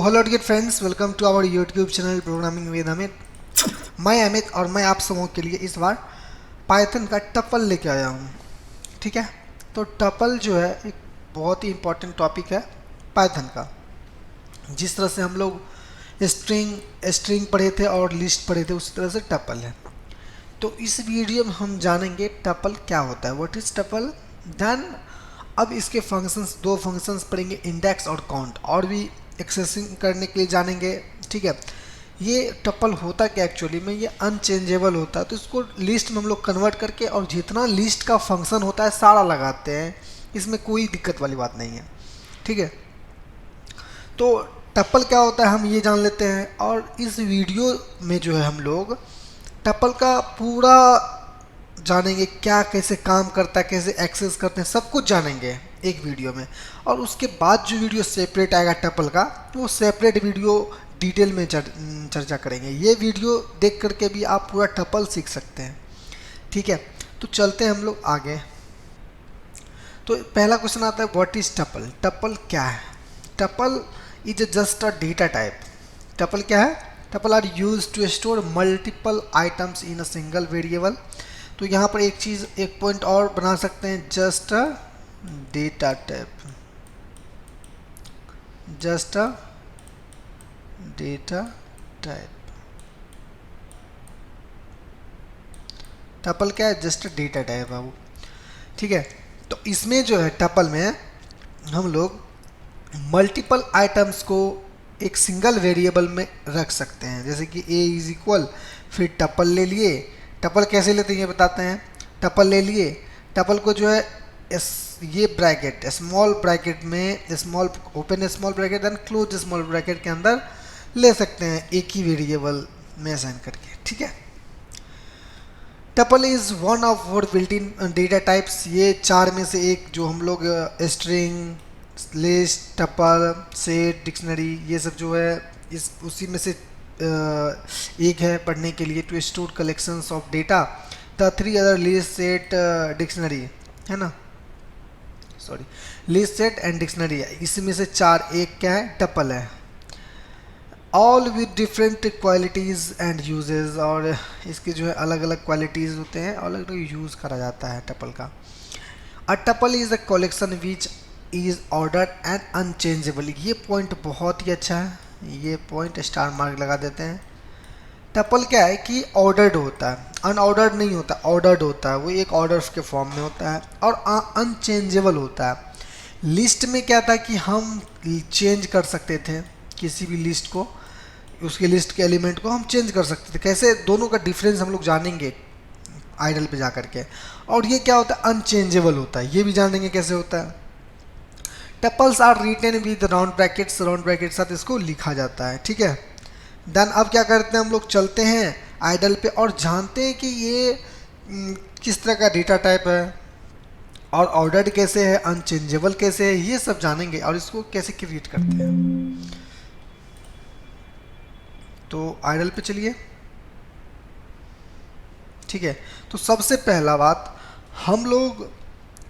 Hello dear friends, welcome to our YouTube channel programming with Amit. मैं अमित और मैं आप सबों के लिए इस बार पाइथन का टपल लेके आया हूँ। ठीक है, तो टपल जो है एक बहुत ही इम्पोर्टेंट टॉपिक है पाइथन का। जिस तरह से हम लोग स्ट्रिंग स्ट्रिंग पढ़े थे और लिस्ट पढ़े थे, उसी तरह से टपल है। तो इस वीडियो में हम जानेंगे टपल क्या होता है, व्हाट इज टपल। देन अब इसके फंक्शंस, दो फंक्शंस पढ़ेंगे, इंडेक्स और काउंट, और भी एक्सेसिंग करने के लिए जानेंगे। ठीक है, ये टपल होता क्या एक्चुअली में, ये अनचेंजेबल होता है। तो इसको लिस्ट में हम लोग कन्वर्ट करके और जितना लिस्ट का फंक्शन होता है सारा लगाते हैं, इसमें कोई दिक्कत वाली बात नहीं है। ठीक है, तो टपल क्या होता है हम ये जान लेते हैं, और इस वीडियो में जो है हम लोग टपल का पूरा जानेंगे, क्या कैसे काम करता है, कैसे एक्सेस करते हैं, सब कुछ जानेंगे एक वीडियो में। और उसके बाद जो वीडियो सेपरेट आएगा टपल का, वो सेपरेट वीडियो डिटेल में चर्चा करेंगे। ये वीडियो देख करके भी आप पूरा टपल सीख सकते हैं। ठीक है, तो चलते हैं हम लोग आगे। तो पहला क्वेश्चन आता है, व्हाट इज टपल। टपल क्या है? Tuple is just a data type. Tuple क्या है? Tuple are use to store multiple items in a single variable. तो यहाँ पर एक चीज़, एक पॉइंट और बना सकते हैं, just a data type. Just a data type. Tuple क्या है? जस्ट अ डेटा टाइप बाबू। ठीक है, तो इसमें जो है टपल में हम लोग मल्टीपल आइटम्स को एक सिंगल वेरिएबल में रख सकते हैं। जैसे कि a इज इक्वल, फिर टपल ले लिए। टपल कैसे लेते हैं ये बताते हैं। टपल ले लिए, टपल को जो है ये ब्रैकेट, स्मॉल ब्रैकेट में, small open small bracket then close small bracket के अंदर ले सकते हैं, एक ही वेरिएबल में असाइन करके। ठीक है, tuple is one of four built in data types. ये चार में से एक, जो हम लोग string, list, tuple, set, dictionary, ये सब जो है इस उसी में से एक है पढ़ने के लिए। To store collections of data, the three other list, set, dictionary, है ना, sorry, list, set and dictionary. इसमें से चार एक क्या है? टपल है। All with different qualities and uses, और इसके जो है अलग अलग क्वालिटीज़ होते हैं, अलग अलग यूज़ करा जाता है टपल का। A tuple is a collection which is ordered and unchangeable. ये पॉइंट बहुत ही अच्छा है, ये पॉइंट स्टार मार्क लगा देते हैं। टपल क्या है कि ऑर्डर्ड होता है, अनऑर्डर्ड नहीं होता, ऑर्डर्ड होता है। वो एक ऑर्डर के फॉर्म में होता है और अनचेंजेबल होता है। लिस्ट में क्या था कि हम चेंज कर सकते थे किसी भी लिस्ट को, उसके लिस्ट के एलिमेंट को हम चेंज कर सकते थे। कैसे, दोनों का डिफरेंस हम लोग जानेंगे आइडल पे जा करके। और ये क्या होता है? अनचेंजेबल होता है, ये भी जानेंगे कैसे होता है। Tuples are written with round brackets, round bracket साथ इसको लिखा जाता है। ठीक है, देन अब क्या करते हैं, हम लोग चलते हैं आइडल पे और जानते हैं कि ये किस तरह का डेटा टाइप है, और ऑर्डर्ड कैसे है, अनचेंजेबल कैसे है, ये सब जानेंगे, और इसको कैसे क्रिएट करते हैं। तो आइडल पे चलिए। ठीक है, तो सबसे पहला बात, हम लोग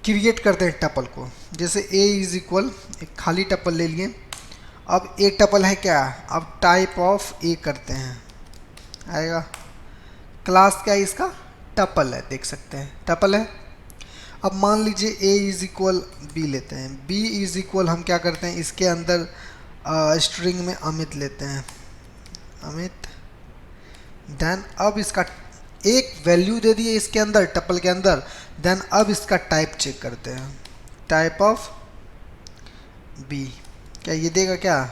क्रिएट करते हैं टपल को। जैसे a इज इक्वल, एक खाली टपल ले लिए। अब एक टपल है क्या, अब टाइप ऑफ a करते हैं, आएगा। क्लास क्या है इसका? टपल है, देख सकते हैं टपल है। अब मान लीजिए a इज इक्वल b लेते हैं। b इज इक्वल हम क्या करते हैं, इसके अंदर स्ट्रिंग में अमित लेते हैं, अमित। देन अब इसका एक वैल्यू दे दिए इसके अंदर, टपल के अंदर। देन अब इसका टाइप चेक करते हैं, टाइप ऑफ बी, क्या ये देगा? क्या?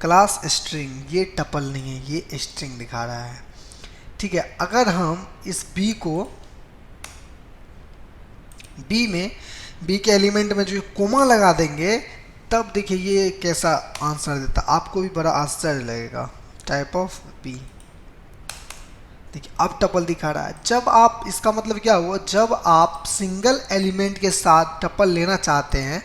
Class string. ये टपल नहीं है, ये स्ट्रिंग दिखा रहा है। ठीक है, अगर हम इस बी को, बी में, बी के एलिमेंट में जो कोमा लगा देंगे, तब देखिए ये कैसा आंसर देता, आपको भी बड़ा आश्चर्य लगेगा। टाइप ऑफ बी, देखिए अब टपल दिखा रहा है। जब आप, इसका मतलब क्या हुआ, जब आप सिंगल एलिमेंट के साथ टपल लेना चाहते हैं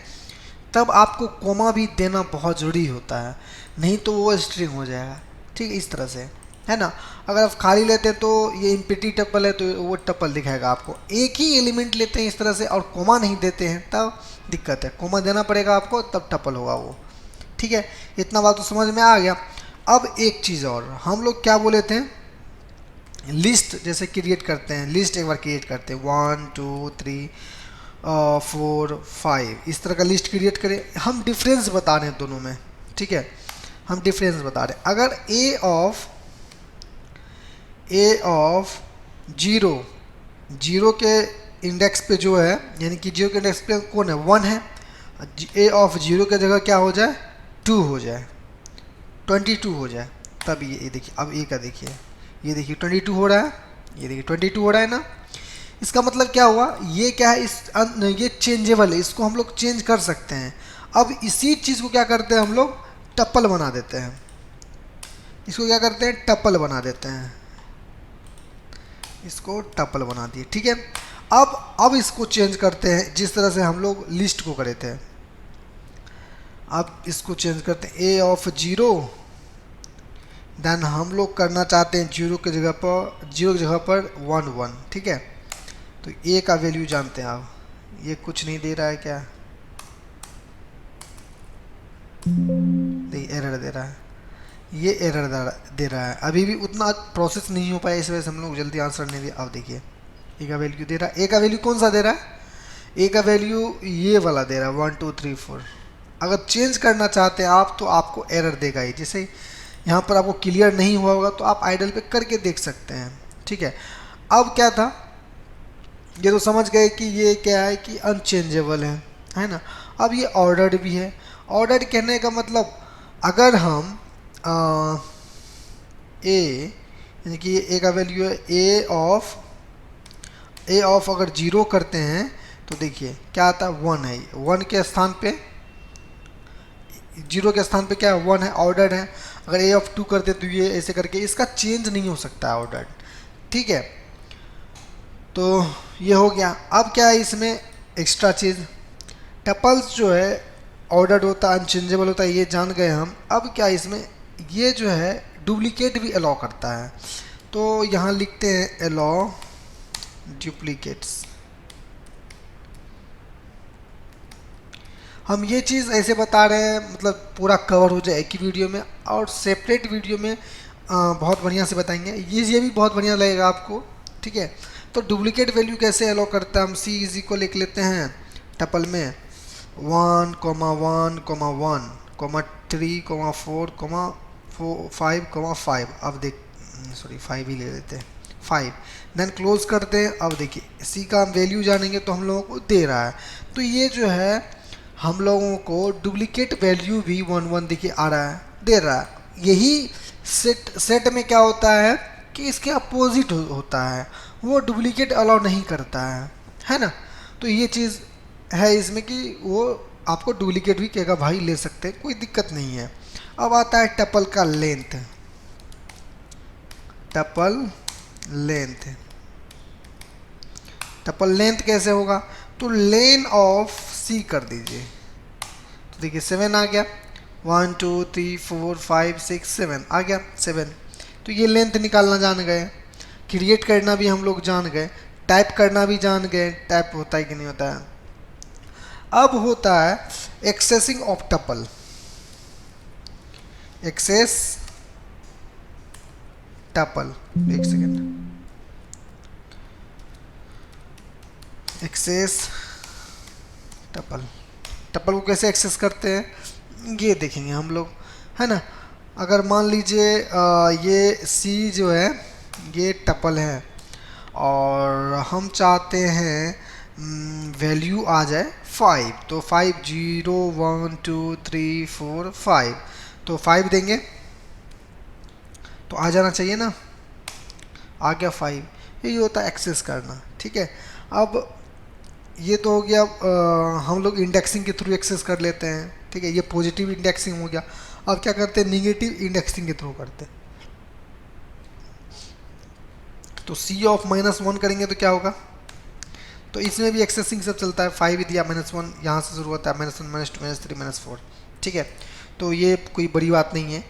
तब आपको कोमा भी देना बहुत ज़रूरी होता है, नहीं तो वो स्ट्रिंग हो जाएगा। ठीक है, इस तरह से, है ना। अगर आप खाली लेते हैं तो ये इम्पिटी टपल है, तो वो टपल दिखाएगा आपको। एक ही एलिमेंट लेते हैं इस तरह से और कोमा नहीं देते हैं, तब दिक्कत है। कोमा देना पड़ेगा आपको, तब टपल होगा वो। ठीक है, इतना बात तो समझ में आ गया। अब एक चीज़ और, हम लोग क्या बोले थे, लिस्ट जैसे क्रिएट करते हैं, लिस्ट एक बार क्रिएट करते हैं 1 2 3 4 5 इस तरह का लिस्ट क्रिएट करें। हम डिफरेंस बता रहे हैं दोनों में, ठीक है, हम डिफरेंस बता रहे हैं। अगर ए ऑफ जीरो के इंडेक्स पे जो है, यानी कि जीरो के इंडेक्स पे कौन है, 1 है, ए ऑफ जीरो की जगह क्या हो जाए, 2 हो जाए, 22 हो जाए, तब ये देखिए, अब ए का देखिए, ये देखिए 22 हो रहा है, ये देखिए 22 हो रहा है ना। इसका मतलब क्या हुआ, ये क्या है, ये चेंजेबल है, इसको हम लोग चेंज कर सकते हैं। अब इसी चीज़ को क्या करते हैं हम लोग, टप्पल बना देते हैं, इसको क्या करते हैं, टप्पल बना देते हैं, इसको टप्पल बना दिए, ठीक है। अब इसको चेंज करते हैं जिस तरह से हम लोग लिस्ट को करे थे। अब इसको चेंज करते हैं, ए ऑफ जीरो, देन हम लोग करना चाहते हैं जीरो की जगह पर 1 1, ठीक है। तो ए का वैल्यू जानते हैं आप, ये कुछ नहीं दे रहा है क्या, नहीं एरर दे रहा है, ये एरर दे रहा है, अभी भी उतना प्रोसेस नहीं हो पाया, इस वजह से हम लोग जल्दी आंसर नहीं दिया। अब देखिए ए का वैल्यू दे रहा है, ए का वैल्यू कौन सा दे रहा है, ए का वैल्यू ये वाला दे रहा है 1 2 3 4। अगर चेंज करना चाहते हैं आप तो आपको एरर देगा ही, जैसे यहाँ पर आपको क्लियर नहीं हुआ होगा तो आप आइडल पे करके देख सकते हैं, ठीक है। अब क्या था, ये तो समझ गए कि ये क्या है कि अनचेंजेबल है ना। अब ये ऑर्डर्ड भी है, ऑर्डर्ड कहने का मतलब अगर हम ए, यानी कि ए का वैल्यू है ए ऑफ अगर जीरो करते हैं तो देखिए क्या आता है, 1 है, 1 के स्थान पे, जीरो के स्थान पे क्या है, 1 है, ऑर्डर्ड है। अगर ए ऑफ 2 करते तो ये ऐसे करके, इसका चेंज नहीं हो सकता है ऑर्डर्ड, ठीक है। तो ये हो गया। अब क्या है इसमें एक्स्ट्रा चीज़, टपल्स जो है ऑर्डर्ड होता है, अनचेंजेबल होता है, ये जान गए हम। अब क्या इसमें ये जो है डुप्लीकेट भी अलाउ करता है, तो यहाँ लिखते हैं अलाउ डुप्लीकेट्स। हम ये चीज़ ऐसे बता रहे हैं मतलब पूरा कवर हो जाए एक ही वीडियो में, और सेपरेट वीडियो में बहुत बढ़िया से बताएंगे, ये भी बहुत बढ़िया लगेगा आपको, ठीक है। तो डुप्लीकेट वैल्यू कैसे अलाउ करता है, हम सी इजी को लिख लेते हैं टपल में 1 1 1 3 4 5 5। अब देख, सॉरी 5 ही ले लेते हैं, 5, देन क्लोज करते हैं। अब देखिए सी का हम वैल्यू जानेंगे तो हम लोगों को दे रहा है, तो ये जो है हम लोगों को डुप्लीकेट वैल्यू भी 1 1 देखिए आ रहा है, दे रहा है। यही सेट में क्या होता है कि इसके अपोजिट होता है, वो डुप्लीकेट अलाउ नहीं करता है ना। तो ये चीज़ है इसमें कि वो आपको डुप्लीकेट भी कहेगा भाई ले सकते हैं, कोई दिक्कत नहीं है। अब आता है टपल का लेंथ, टपल लेंथ कैसे होगा, तो लेन ऑफ सी कर दीजिए, तो देखिए 7 आ गया, 1 2 3 4 5 6 7 आ गया 7। तो ये लेंथ निकालना जान गए, क्रिएट करना भी हम लोग जान गए, टाइप करना भी जान गए, टाइप होता है कि नहीं होता है। अब होता है accessing of tuple, access tuple, एक सेकेंड, एक्सेस टपल को कैसे एक्सेस करते हैं ये देखेंगे हम लोग, है ना। अगर मान लीजिए ये सी जो है ये टपल है और हम चाहते हैं वैल्यू आ जाए 5, तो 5 0 1 2 3 4 5, तो 5 देंगे तो आ जाना चाहिए ना, आ गया 5। यही होता है एक्सेस करना, ठीक है। अब ये तो हो गया हम लोग इंडेक्सिंग के थ्रू एक्सेस कर लेते हैं, ठीक है, ये पॉजिटिव इंडेक्सिंग हो गया। अब क्या करते हैं, निगेटिव इंडेक्सिंग के थ्रू करते हैं। तो सी ऑफ -1 करेंगे तो क्या होगा, तो इसमें भी एक्सेसिंग सब चलता है, 5 दिया -1 यहाँ से शुरू होता है, -1 -2 -3 -4, ठीक है। तो ये कोई बड़ी बात नहीं है,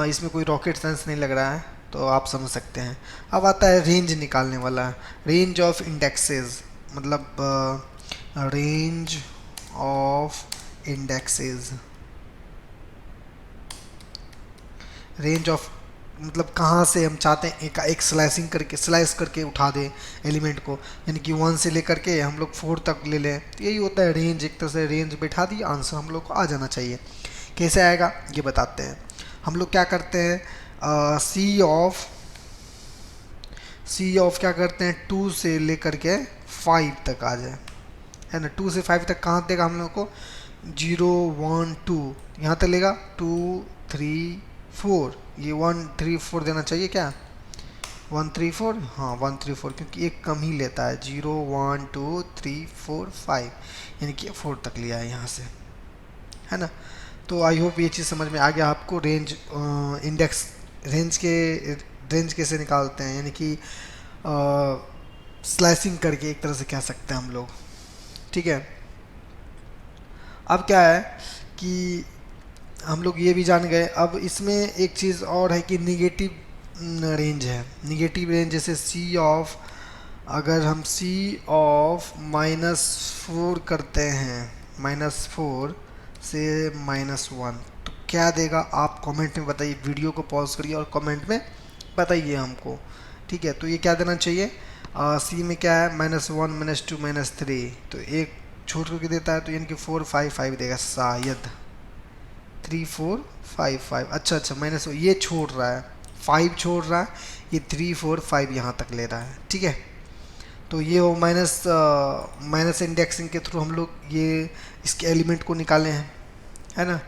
इसमें कोई रॉकेट साइंस नहीं लग रहा है, तो आप समझ सकते हैं। अब आता है रेंज निकालने वाला, रेंज ऑफ इंडेक्सेस, मतलब range of indexes, range of मतलब कहाँ से हम चाहते हैं एक स्लाइस करके उठा दें एलिमेंट को, यानी कि 1 से लेकर के हम लोग 4 तक ले लें। तो यही होता है रेंज, एक तरह से रेंज बैठा दी, आंसर हम लोग को आ जाना चाहिए। कैसे आएगा ये बताते हैं। हम लोग क्या करते हैं, सी ऑफ क्या करते हैं 2 से लेकर के 5 तक आ जाए, है ना। 2 से 5 तक कहाँ देगा हम लोग को, 0 1 2 यहाँ तक लेगा, 2 3 4, ये 1 3 4 देना चाहिए क्या, 1 3 4, हाँ 1 3 4, क्योंकि एक कम ही लेता है, 0 1 2 3 4 5, यानी कि 4 तक लिया है यहाँ से, है ना। तो आई होप ये चीज़ समझ में आ गया आपको। रेंज इंडेक्स रेंज कैसे निकालते हैं, यानी कि स्लाइसिंग करके एक तरह से कह सकते हैं हम लोग, ठीक है। अब क्या है कि हम लोग ये भी जान गए। अब इसमें एक चीज़ और है कि निगेटिव रेंज है। निगेटिव रेंज जैसे सी ऑफ, अगर हम सी ऑफ -4 करते हैं, -4 से -1, तो क्या देगा आप कमेंट में बताइए। वीडियो को पॉज करिए और कमेंट में बताइए हमको, ठीक है। तो ये क्या देना चाहिए, सी में क्या है, -1 -2 -3, तो एक छोड़ करके देता है, तो यानी कि 4 5 5 देगा शायद, 3 4 5 5, अच्छा माइनस ये छोड़ रहा है, 5 छोड़ रहा है, ये 3 4 5 यहाँ तक ले रहा है, ठीक है। तो ये वो माइनस इंडेक्सिंग के थ्रू हम लोग ये इसके एलिमेंट को निकाले हैं, है ना।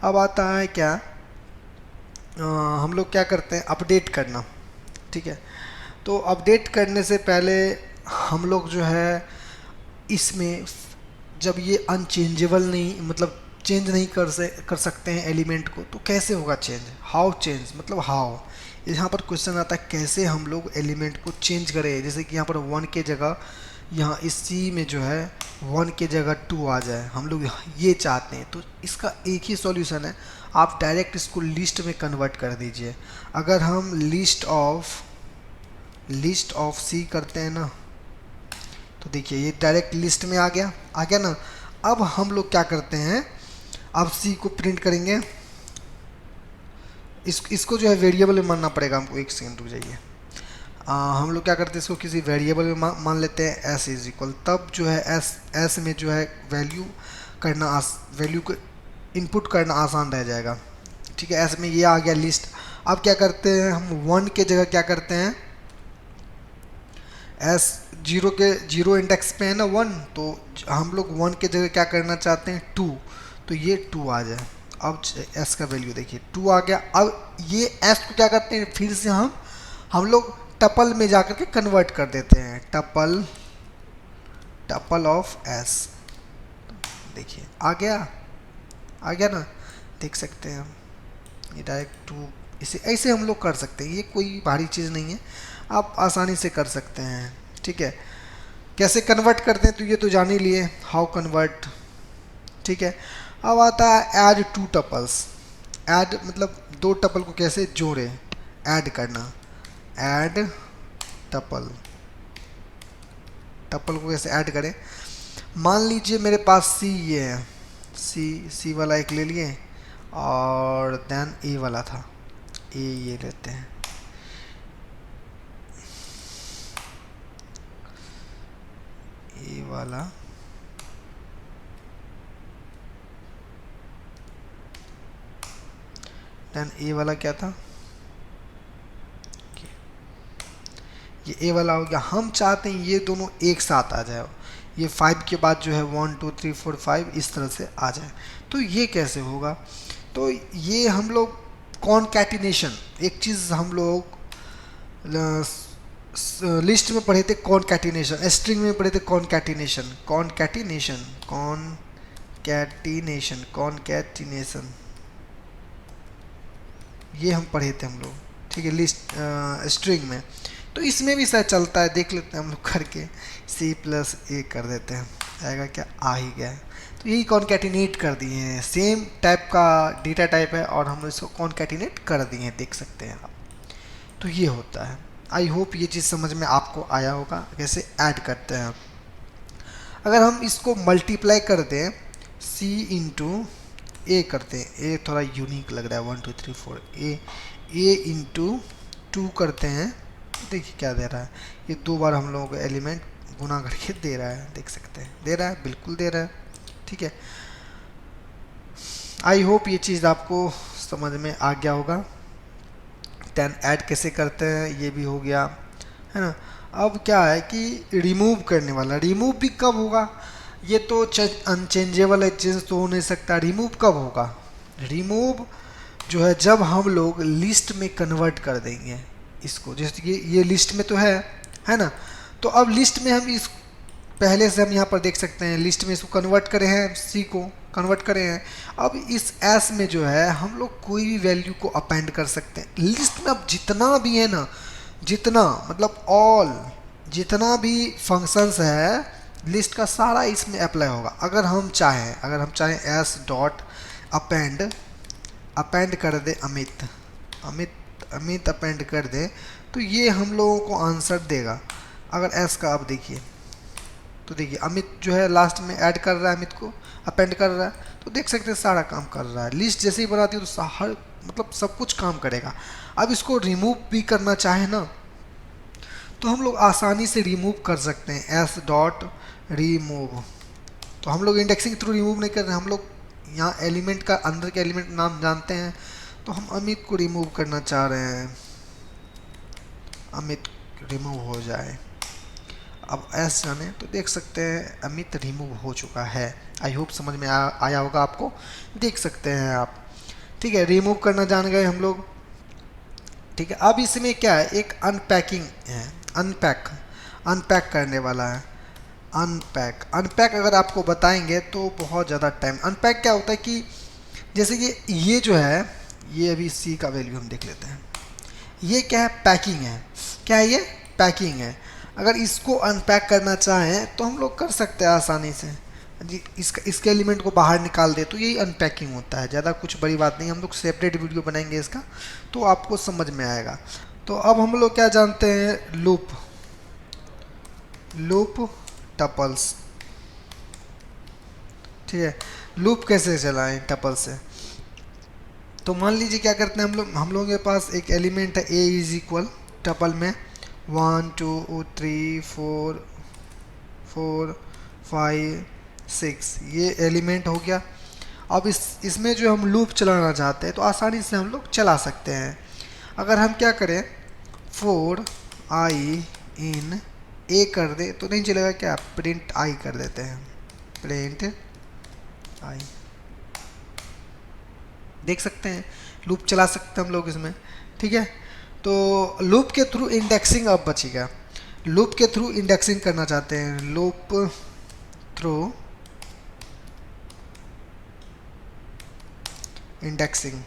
अब आता है क्या, हम लोग क्या करते हैं, अपडेट करना, ठीक है। तो अपडेट करने से पहले हम लोग जो है इसमें, जब ये अनचेंजेबल नहीं, मतलब चेंज नहीं कर सकते हैं एलिमेंट को, तो कैसे होगा चेंज, हाउ चेंज, मतलब हाउ, यहाँ पर क्वेश्चन आता है कैसे हम लोग एलिमेंट को चेंज करें। जैसे कि यहाँ पर 1 के जगह, यहाँ इस सी में जो है 1 के जगह 2 आ जाए, हम लोग ये चाहते हैं। तो इसका एक ही सॉल्यूशन है, आप डायरेक्ट इसको लिस्ट में कन्वर्ट कर दीजिए। अगर हम लिस्ट ऑफ सी करते हैं ना, तो देखिए ये डायरेक्ट लिस्ट में आ गया ना। अब हम लोग क्या करते हैं, अब सी को प्रिंट करेंगे, इसको जो है वेरिएबल में मानना पड़ेगा हमको, एक सेकंड रुक जाइए। हम लोग क्या करते हैं, इसको किसी वेरिएबल में मान लेते हैं, एस इज इक्वल, तब जो है एस में जो है वैल्यू को इनपुट करना आसान रह जाएगा, ठीक है। एस में ये आ गया लिस्ट। अब क्या करते हैं हम, 1 के जगह क्या करते हैं, एस 0 इंडेक्स पे है ना 1, तो हम लोग 1 के जगह क्या करना चाहते हैं 2, तो ये 2 आ जाए। अब एस का वैल्यू देखिए 2 आ गया। अब ये एस को क्या करते हैं, फिर से हम लोग टपल में जाकर के कन्वर्ट कर देते हैं, टपल ऑफ एस, देखिए आ गया ना, देख सकते हैं हम, ये डायरेक्ट 2, इसे ऐसे हम लोग कर सकते हैं, ये कोई भारी चीज़ नहीं है, आप आसानी से कर सकते हैं, ठीक है। कैसे कन्वर्ट करते हैं तो ये तो जान ही लिए, हाउ कन्वर्ट, ठीक है। अब आता है ऐड 2 टपल्स। ऐड मतलब 2 टपल को कैसे जोड़े, ऐड करना, ऐड टपल को कैसे ऐड करें। मान लीजिए मेरे पास सी ये है, सी वाला एक ले लिए, और देन ए वाला था, ये लेते हैं, ए वाला, देन ए वाला क्या था, ये ए वाला हो गया। हम चाहते हैं ये दोनों एक साथ आ जाए, ये 5 के बाद जो है 1 2 3 4 5 इस तरह से आ जाए। तो ये कैसे होगा, तो ये हम लोग कॉनकैटिनेशन, एक चीज़ हम लोग लिस्ट में पढ़े थे, कॉनकैटिनेशन, स्ट्रिंग में पढ़े थे कॉनकैटिनेशन, ये हम पढ़े थे हम लोग, ठीक है, लिस्ट स्ट्रिंग में। तो इसमें भी शायद चलता है, देख लेते हैं हम लोग करके, C+A कर देते हैं, आएगा क्या, आ ही गया है। तो यही कॉनकैटिनेट कर दिए हैं, सेम टाइप का डेटा टाइप है और हम इसको कॉनकैटिनेट कर दिए हैं, देख सकते हैं आप। तो ये होता है। आई होप ये चीज़ समझ में आपको आया होगा कैसे ऐड करते हैं। अगर हम इसको मल्टीप्लाई कर दें, C इंटू ए करते हैं, ए थोड़ा यूनिक लग रहा है, 1 2 3 4 ए इंटू 2 करते हैं। देखिए क्या दे रहा है, ये 2 बार हम लोगों को एलिमेंट गुना करके दे रहा है, देख सकते हैं दे रहा है, बिल्कुल दे रहा है। ठीक है, आई होप ये चीज़ आपको समझ में आ गया होगा। 10 ऐड कैसे करते हैं ये भी हो गया, है ना। अब क्या है कि रिमूव करने वाला, रिमूव भी कब होगा, ये तो अनचेंजेबल है, चेंज तो हो नहीं सकता। रिमूव कब होगा, रिमूव जो है जब हम लोग लिस्ट में कन्वर्ट कर देंगे इसको, जैसे कि ये लिस्ट में तो है ना। तो अब लिस्ट में हम इस पहले से हम यहाँ पर देख सकते हैं लिस्ट में इसको कन्वर्ट करे हैं, सी को कन्वर्ट करे हैं। अब इस एस में जो है हम लोग कोई भी वैल्यू को अपेंड कर सकते हैं लिस्ट में। अब जितना भी है ना, जितना मतलब ऑल जितना भी फंक्शंस है लिस्ट का सारा इसमें अप्लाई होगा। अगर हम चाहें एस डॉट अपेंड कर दे अमित अपेंड कर दे, तो ये हम लोगों को आंसर देगा। अगर एस का आप देखिए तो देखिए अमित जो है लास्ट में ऐड कर रहा है, अमित को अपेंड कर रहा है, तो देख सकते हैं सारा काम कर रहा है। लिस्ट जैसे ही बनाती है तो हर मतलब सब कुछ काम करेगा। अब इसको रिमूव भी करना चाहे ना तो हम लोग आसानी से रिमूव कर सकते हैं, एस डॉट रिमूव। तो हम लोग इंडेक्सिंग थ्रू रिमूव नहीं कर रहे, हम लोग यहाँ एलिमेंट का अंदर के एलिमेंट नाम जानते हैं। तो हम अमित को रिमूव करना चाह रहे हैं, अमित रिमूव हो जाए। अब एस जाने तो देख सकते हैं अमित रिमूव हो चुका है। आई होप समझ में आया होगा आपको, देख सकते हैं आप। ठीक है, रिमूव करना जान गए हम लोग। ठीक है, अब इसमें क्या है, एक अनपैकिंग है, अनपैक करने वाला है। अनपैक अगर आपको बताएंगे तो बहुत ज़्यादा टाइम। अनपैक क्या होता है कि जैसे कि ये जो है, ये अभी सी का वैल्यू हम देख लेते हैं, ये क्या है, पैकिंग है। क्या है ये, पैकिंग है। अगर इसको अनपैक करना चाहें तो हम लोग कर सकते हैं आसानी से जी, इसके एलिमेंट को बाहर निकाल दे तो यही अनपैकिंग होता है, ज़्यादा कुछ बड़ी बात नहीं। हम लोग सेपरेट वीडियो बनाएंगे इसका तो आपको समझ में आएगा। तो अब हम लोग क्या जानते हैं, लूप टपल्स। ठीक है, लूप कैसे चलाएं टपल से। तो मान लीजिए क्या करते हैं हम लोगों के पास एक एलिमेंट है ए इज इक्वल टपल में 1 2 3 4 4 5 6, ये एलिमेंट हो गया। अब इसमें जो हम लूप चलाना चाहते हैं तो आसानी से हम लोग चला सकते हैं। अगर हम क्या करें, 4 i इन ए कर दे तो नहीं चलेगा, क्या प्रिंट आई कर देते हैं, प्रिंट आई। देख सकते हैं लूप चला सकते हैं हम लोग इसमें। ठीक है, तो लूप के थ्रू इंडेक्सिंग अब बचेगा। लूप के थ्रू इंडेक्सिंग करना चाहते हैं, लूप थ्रू इंडेक्सिंग,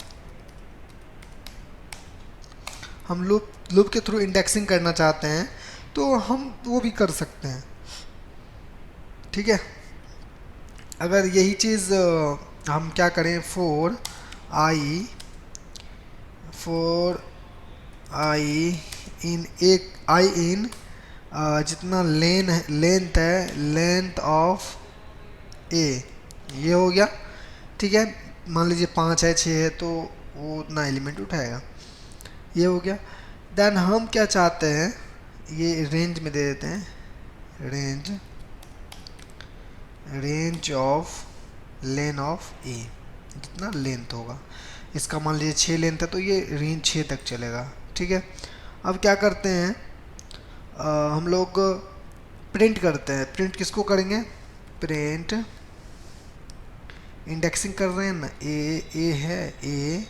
हम लूप के थ्रू इंडेक्सिंग करना चाहते हैं तो हम वो भी कर सकते हैं। ठीक है, अगर यही चीज़ हम क्या करें, 4 i इन एक आई इन जितना लेंथ है, लेंथ ऑफ ए, ये हो गया। ठीक है, मान लीजिए 5 है 6 है तो वो उतना एलिमेंट उठाएगा, ये हो गया। देन हम क्या चाहते हैं, ये रेंज में दे देते हैं, रेंज ऑफ लेन ऑफ ए, जितना लेंथ होगा। इसका मान लीजिए 6 लेंथ है तो ये रेंज 6 तक चलेगा। ठीक है, अब क्या करते हैं, हम लोग प्रिंट करते हैं। प्रिंट किसको करेंगे, प्रिंट इंडेक्सिंग कर रहे हैं ना, ए है, ए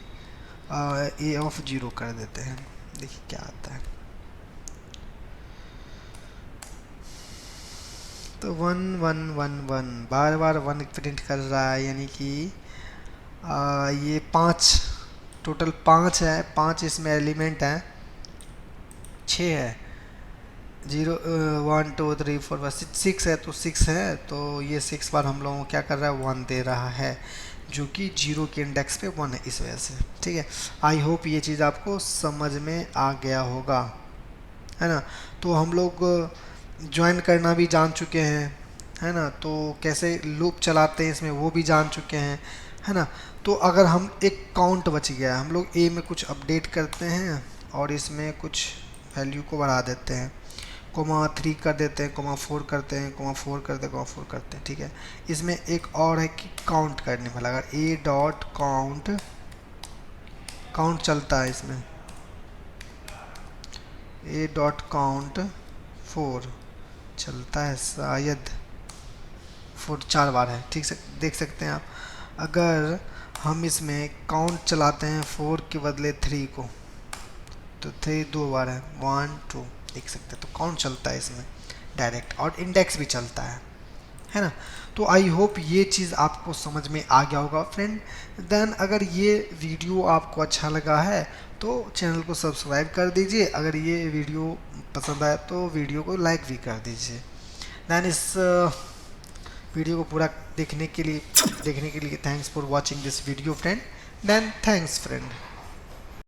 ऑफ 0 कर देते हैं। देखिए क्या आता है, तो 1 1 1 1 बार बार 1 प्रिंट कर रहा है, यानी कि ये 5 टोटल 5 है, 5 इसमें एलिमेंट हैं, 6 है, 0 1 2 3 4 5 6 है, तो 6 है तो ये 6 बार हम लोगों को क्या कर रहा है, 1 दे रहा है, जो कि 0 के इंडेक्स पे 1 है, इस वजह से। ठीक है, आई होप ये चीज़ आपको समझ में आ गया होगा, है ना। तो हम लोग ज्वाइन करना भी जान चुके हैं, है ना, तो कैसे लूप चलाते हैं इसमें वो भी जान चुके हैं, है ना। तो अगर हम एक काउंट बच गया है, हम लोग ए में कुछ अपडेट करते हैं और इसमें कुछ वैल्यू को बढ़ा देते हैं, कोमा 3 कर देते हैं, कोमा 4 करते हैं, कोमा 4 करते हैं, कोमा 4 करते हैं, ठीक है। इसमें एक और है कि काउंट करने वाला, अगर ए डॉट काउंट, काउंट चलता है इसमें, ए डॉट काउंट 4 चलता है शायद, 4 4 बार है, ठीक से देख सकते हैं आप। अगर हम इसमें काउंट चलाते हैं 4 के बदले 3 को, तो 3 2 बार है, 1 2, देख सकते हैं। तो काउंट चलता है इसमें डायरेक्ट, और इंडेक्स भी चलता है ना। तो आई होप ये चीज़ आपको समझ में आ गया होगा फ्रेंड। देन अगर ये वीडियो आपको अच्छा लगा है तो चैनल को सब्सक्राइब कर दीजिए, अगर ये वीडियो पसंद आए तो वीडियो को लाइक भी कर दीजिए। देन इस वीडियो को पूरा देखने के लिए thanks for watching this video friend. Then thanks friend.